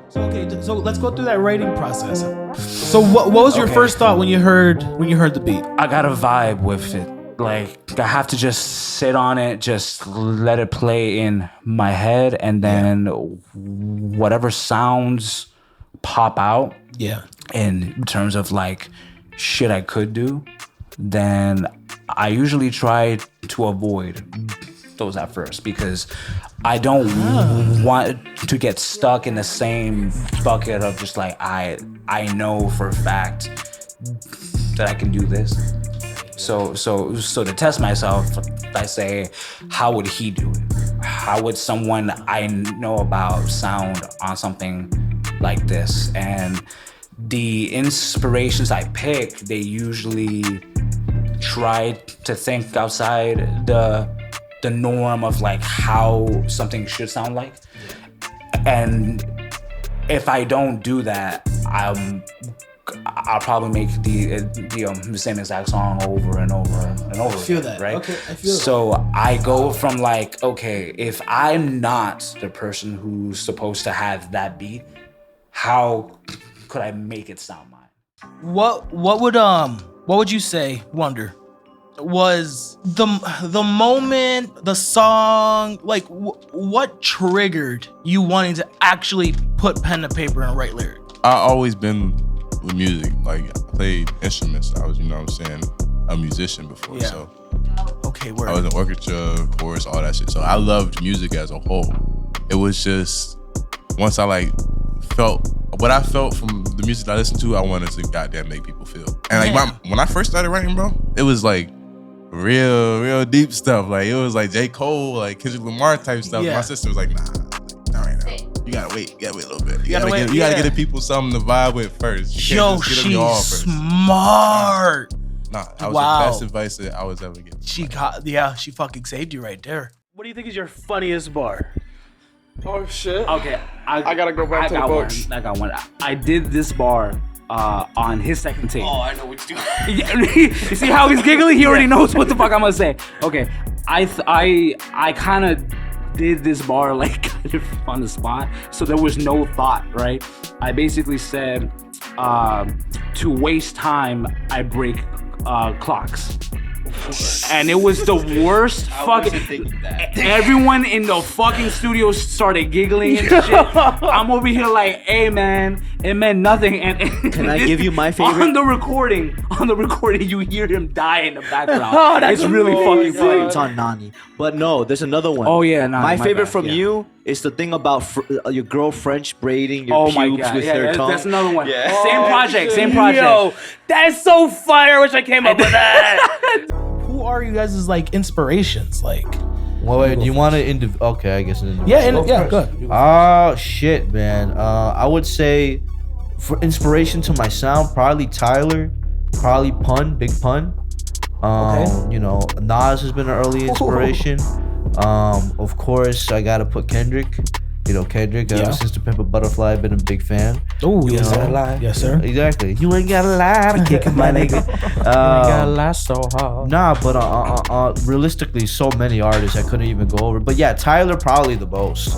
So let's go through that writing process. So what was your first thought when you heard the beat? I got a vibe with it. Like, I have to just sit on it, just let it play in my head, and then whatever sounds pop out in terms of like shit I could do, then I usually try to avoid those at first, because I don't want to get stuck in the same bucket of just like I know for a fact that I can do this. So to test myself, I say, how would he do it? How would someone I know about sound on something like this? And the inspirations I pick, they usually try to think outside the norm of like how something should sound like. And if I don't do that, I'll probably make the same exact song over and over and over. I feel again, that. right? Okay, I feel so I go from like, okay, if I'm not the person who's supposed to have that beat, how could I make it sound mine? What would you say, Wonder, was the moment, the song, like what triggered you wanting to actually put pen to paper and write lyrics? I always been with music. Like, I played instruments. I was, you know what I'm saying, a musician before. Yeah. So Okay, word. I was in orchestra, chorus, all that shit. So I loved music as a whole. It was just, once I like felt what I felt from the music that I listened to, I wanted to goddamn make people feel. And like when I first started writing, bro, it was like real deep stuff. Like, it was like J. Cole, like Kendrick Lamar type stuff. Yeah. My sister was like, nah, not right now. You gotta wait a little bit. You gotta wait, give the people something to vibe with first. You Yo, can't just get them your all she's first. smart. Nah, that was Wow. the best advice that I was ever given. She fucking saved you right there. What do you think is your funniest bar? Oh shit. Okay, I gotta go back to the books. I got one. I did this bar on his second take. Oh, I know what you do. You see how he's giggling? He already knows what the fuck I'm gonna say. Okay, I kind of did this bar like kind of on the spot, so there was no thought, right? I basically said, to waste time, I break clocks. And it was the worst fucking. Everyone in the fucking studio started giggling and shit. I'm over here like, hey man, it meant nothing. And Can I give you my favorite? On the recording, you hear him die in the background. It's really fucking funny. It's on Nani. But no, there's another one. Oh yeah, Nani, my favorite bad, from yeah. you is the thing about your girl French braiding your Oh my pubes god, with yeah, her tongue. that's another one. Yeah. Same project. Yo, that's so fire. I wish I came up with that. Who are you guys' like inspirations? Like, Well, wait, do you want to okay, I guess. good. Oh shit, man. I would say for inspiration to my sound, probably Tyler, probably Pun, Big Pun. You know, Nas has been an early inspiration. Of course, I gotta put Kendrick. You know, Kendrick, ever since To Pimp a Butterfly, I've been a big fan. Oh, yes, yes, sir. Exactly. You ain't got a lie to kick my nigga. Got a laugh so hard. Nah, but realistically, so many artists I couldn't even go over. But yeah, Tyler probably the most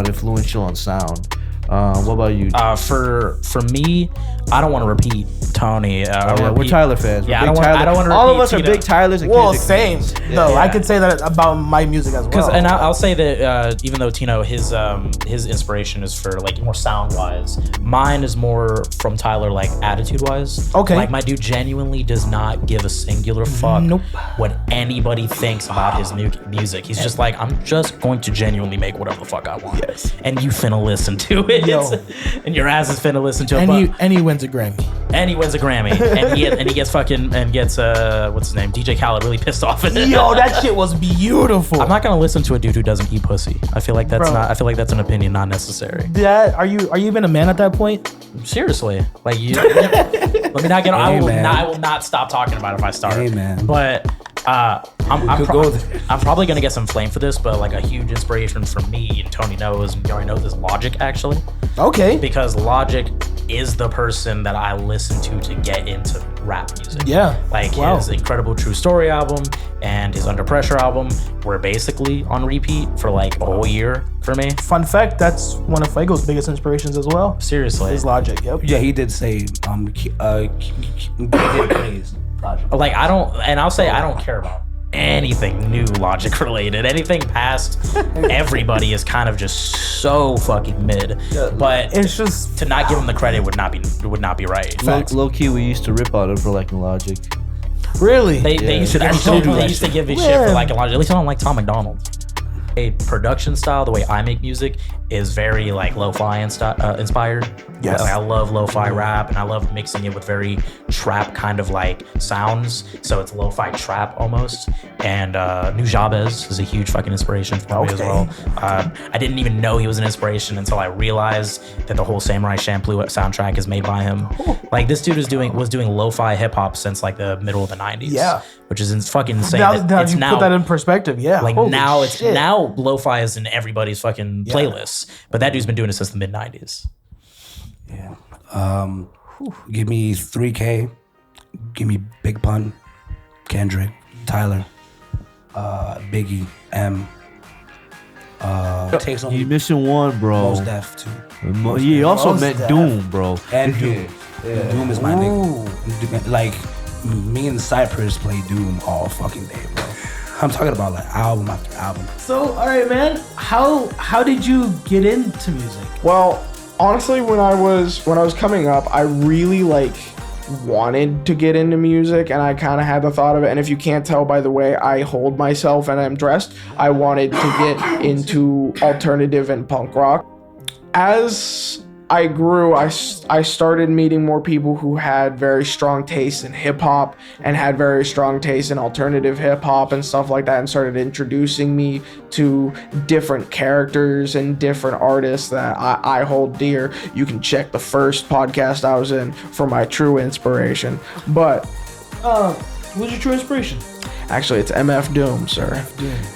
influential on sound. What about you? For me, I don't want to repeat Tony. We're Tyler fans. Yeah, we're I don't want to. All of us are big Tylers and Well, Kendrick same. fans. No, I could say that about my music as well. And I'll say that even though Tino, his inspiration is for like more sound wise, mine is more from Tyler like attitude wise. Okay. Like my dude genuinely does not give a singular fuck what anybody thinks about his music. He's just like, I'm just going to genuinely make whatever the fuck I want. Yes. And you finna listen to it. Yo. And your ass is finna listen to it. And he wins a Grammy. And he wins a Grammy. and he gets fucking what's his name? DJ Khaled really pissed off at it. Yo, that shit was beautiful. I'm not gonna listen to a dude who doesn't eat pussy. I feel like that's I feel like that's an opinion not necessary. Are you even a man at that point? Seriously, like you. Let me not get. I will not stop talking about it if I start. Hey, man. But I'm probably gonna get some flame for this, but like a huge inspiration for me, and Tony knows, and you already know this, Logic actually. Okay. Because Logic is the person that I listen to get into rap music. Yeah. Like Wow. his Incredible True Story album and his Under Pressure album were basically on repeat for like a whole year for me. Fun fact, that's one of Fuego's biggest inspirations as well. Seriously. His Logic, yep. Yeah, he did say he did praise Logic. Like I'll say I don't care about anything new Logic related. Anything past everybody is kind of just so fucking mid. But It's just to not give him the credit would not be right. Low key, we used to rip on him for liking Logic. really. They used to They still do that shit. give me shit for liking Logic. At least I don't like Tom McDonald. A production style, the way I make music, is very like lo-fi inspired. Yes. Like, I love lo-fi rap, and I love mixing it with very trap kind of like sounds. So it's lo-fi trap almost. And Nujabes is a huge fucking inspiration for me as well. I didn't even know he was an inspiration until I realized that the whole Samurai Champloo soundtrack is made by him. Like this dude was doing lo-fi hip hop since like the middle of the 90s. Yeah. Which is fucking insane. now, that now it's you now put that in perspective, yeah. like Holy now shit. lo-fi is in everybody's fucking playlists, but that dude's been doing it since the mid 90s. Yeah. Give me 3K. Give me Big Pun, Kendrick, Tyler, Biggie, M. Takes You on missing one, bro. Mos Def too. He also Mos meant Def. Doom, bro. And Doom. Doom is my nigga. Like me and Cypress play Doom all fucking day, bro. I'm talking about like album after album. So, all right, man. How did you get into music? Well, honestly, when I was coming up, I really wanted to get into music, and I kind of had the thought of it. And if you can't tell by the way I hold myself and I'm dressed, I wanted to get into alternative and punk rock. As I grew, I started meeting more people who had very strong taste in hip hop and had very strong taste in alternative hip hop and stuff like that, and started introducing me to different characters and different artists that I hold dear. You can check the first podcast I was in for my true inspiration. But What's your true inspiration? actually, it's MF Doom, sir.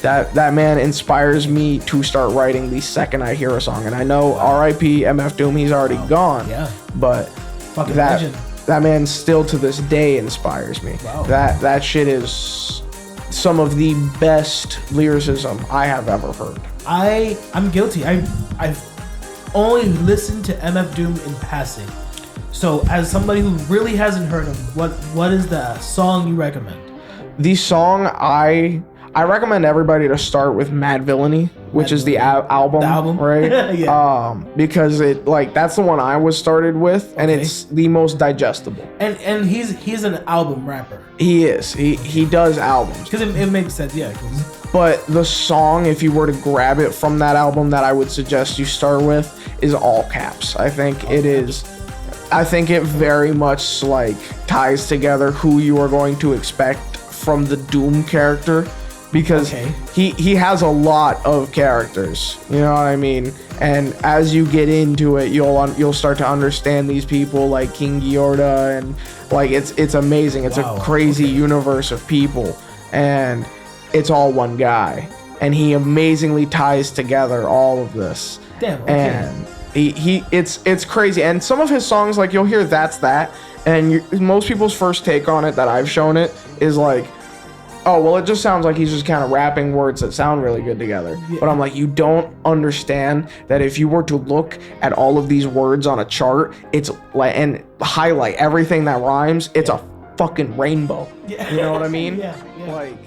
That man inspires me to start writing the second I hear a song. And I know R.I.P. MF Doom, he's already gone. Yeah. But Fucking that legend. that man still to this day inspires me. Wow. That shit is some of the best lyricism I have ever heard. I'm guilty. I've only listened to MF Doom in passing. So, as somebody who really hasn't heard him, what is the song you recommend? The song I recommend everybody to start with Mad Villainy, which is the album. The album? Right? Yeah. Because it that's the one I was started with, and Okay. it's the most digestible. And he's an album rapper. He is. He does albums. Because it makes sense, yeah. 'cause- But the song, if you were to grab it from that album, that I would suggest you start with is All Caps. I think it is. I think it very much ties together who you are going to expect from the Doom character, because Okay. he has a lot of characters. You know what I mean? And as you get into it, you'll start to understand these people like King Giorda, and it's amazing. It's a crazy universe of people, and it's all one guy, and he amazingly ties together all of this. Damn, okay. And it's crazy. And some of his songs, you'll hear That's That, and most people's first take on it that I've shown it is oh, well, it just sounds like he's just kind of rapping words that sound really good together. Yeah. But I'm like, you don't understand that if you were to look at all of these words on a chart, it's and highlight everything that rhymes, it's a fucking rainbow. Yeah. You know what I mean? Yeah. Like